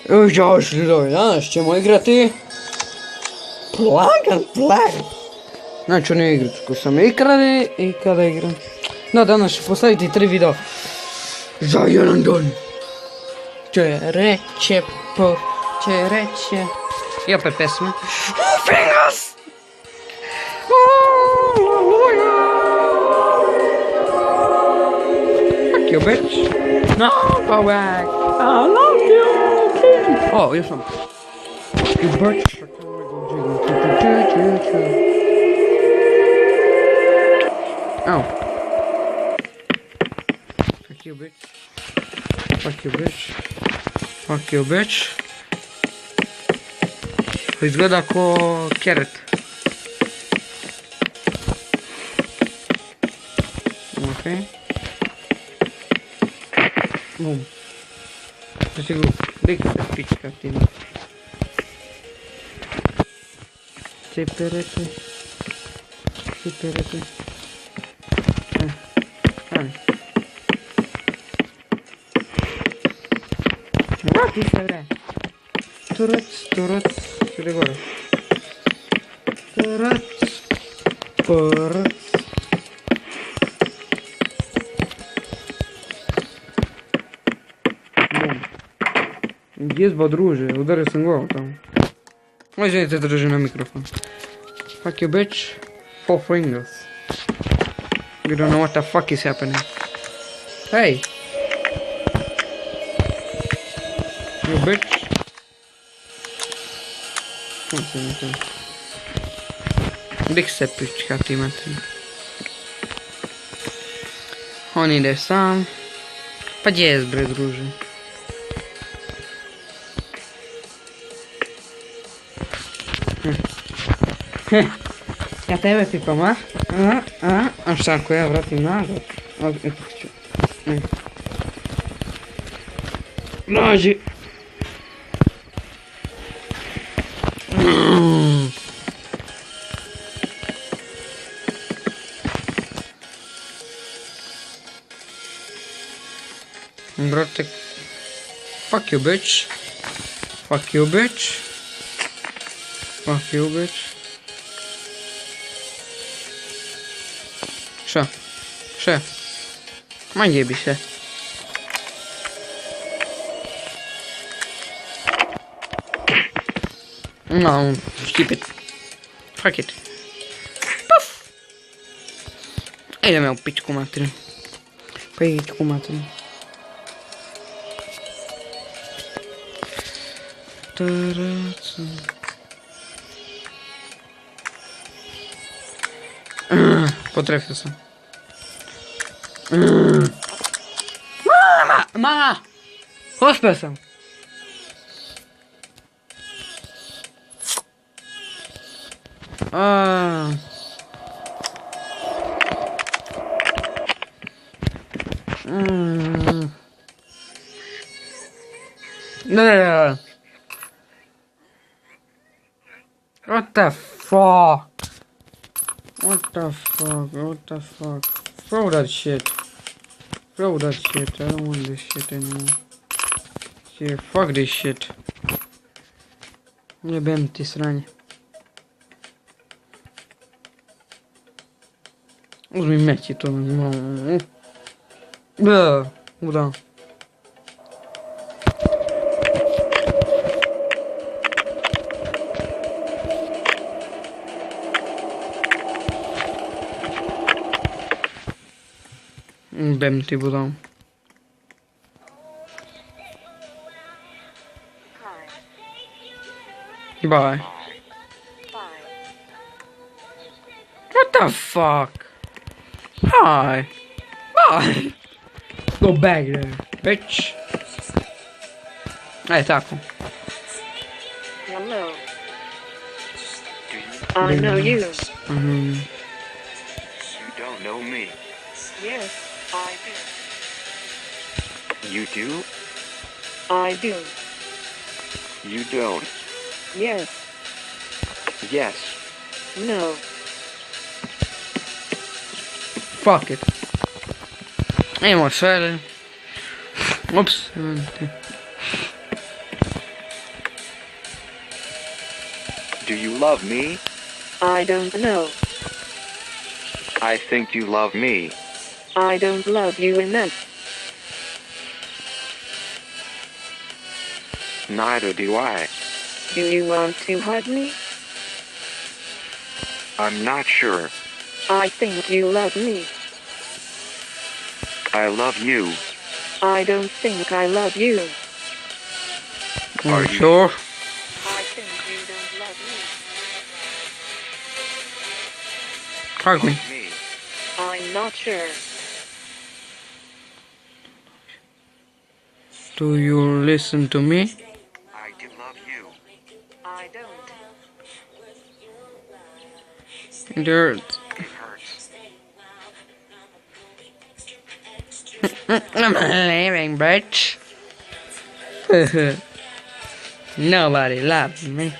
Danas ćemo igrati Plug and Play. Znači onu igricu koju sam ikada igram. No, danas ću postaviti 3 videa za jedan dan. Će reće. I opet pesma. Fingers! Fuck you, bitch. No, go back. I love you. Oh, još sam. Fuck you, bitch. Ow. Fuck you, bitch. Fuck you, bitch. Fuck you, bitch. Izgleda ko carrot. Ok. Bum. Znači go, dik se pička ti. Ciperete. Ajde. Vrati se, bre. Turac. Ide gore. Turac. Jezba, druže, udario sam glavu tamo. Možete drži na mikrofon. Fuck you, bitch. 4 fingers. You don't know what the fuck is happening. Hey! You bitch. Dik se pička ti matri. On ide sam. Pa gdje je bre, druže? Ja tebe pipam, a? A šta ako ja vratim nazad? Eto ću. Nađi! Brate, fuck you, bitch. Fuck you, bitch. Fuck you, bitch. Šta? Ma jebi se. No, keep it. Fuck it. Puff! Idem ja u pičku materinu. Pičku materinu. Potrefio sam. Mama! Uspio sam. No. What the fuck? Throw that shit. I don't want this shit anymore. Here, fuck this shit. Jebem ti sranje. Uzmi meč i to. Da. Bem ti budal. Bye. What the fuck? Hi. Bye. Go back there, bitch. Hey, tako. Hello. I know you. Mhm. You don't know me. Yes, I do. You do? I do. You don't. Yes. Yes. No. Fuck it. Idemo sve. Ups. Do you love me? I don't know. I think you love me. I don't love you enough. Neither do I. Do you want to hug me? I'm not sure. I think you love me. I love you. I don't think I love you. Are you you- sure? I think you don't love me. Hug me. Me. I'm not sure. Do you listen to me? I do love you. I don't. It hurts. It hurts. I'm leaving, bitch. Nobody loves me.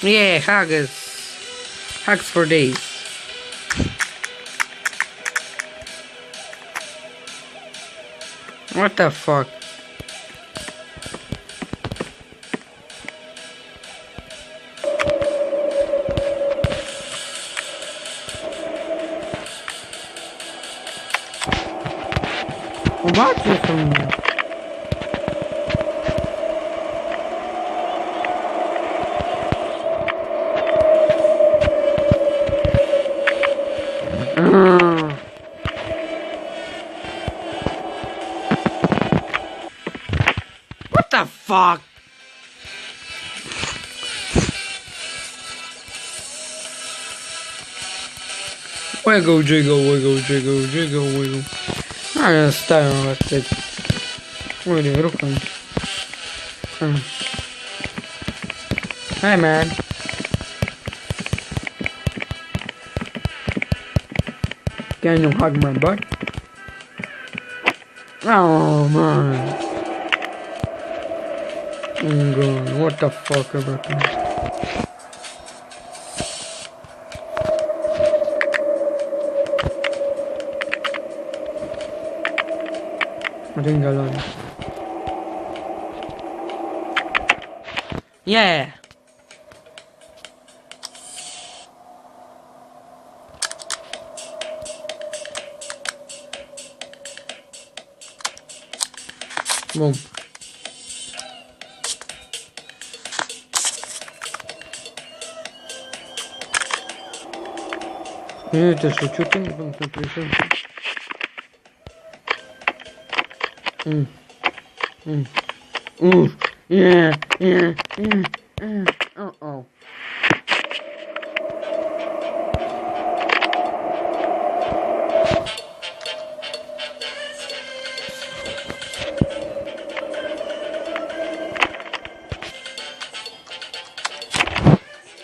Yeah, hugs. Hugs for days. What the fuck? What is from What the fuck? Wiggle, jiggle, wiggle, jiggle, jiggle, wiggle. Ah, ставим вот эти. Ой, руками. Hey man. Can you hug my butt? Oh man. Oh god, what the fuck about that? Ring alarm. Yeah. Boom. Это что ты там пришел? Yeah, yeah, yeah. Uh-oh.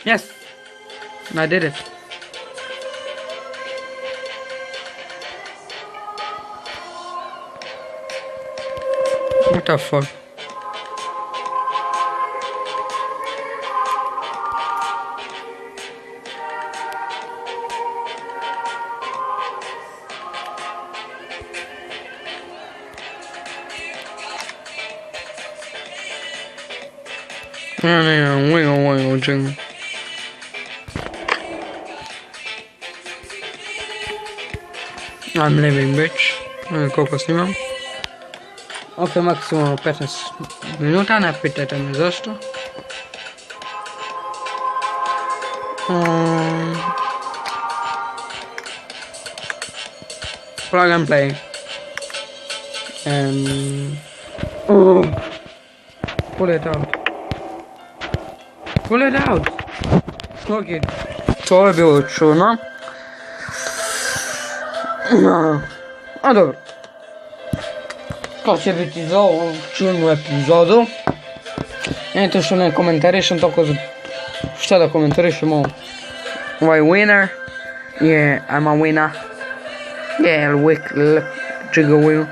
Yes, I did it. What the fuck? Wiggle, jingle. I'm leaving, bitch. Koliko snimam? Ok, maksimum 15 minuta, ne pitajte me zašto. Plug and play. And pull it out. Pull it out. Ok, to je bilo čudno. A dobro. To će biti za ovu čudnu epizodu. Eto što ne komentarišem, tako šta da komentarišem ovo. Ovaj winner je, I'm a winner. uvijek čigovujemo.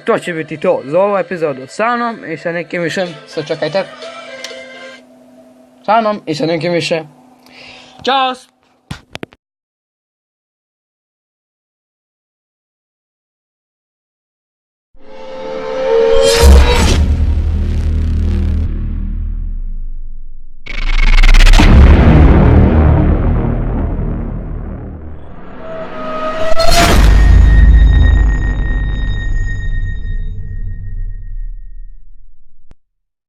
To će biti to za ovu epizodu sa mnom i sa nekim više. Sad čekajte. Sa mnom i sa nekim više. Ćao!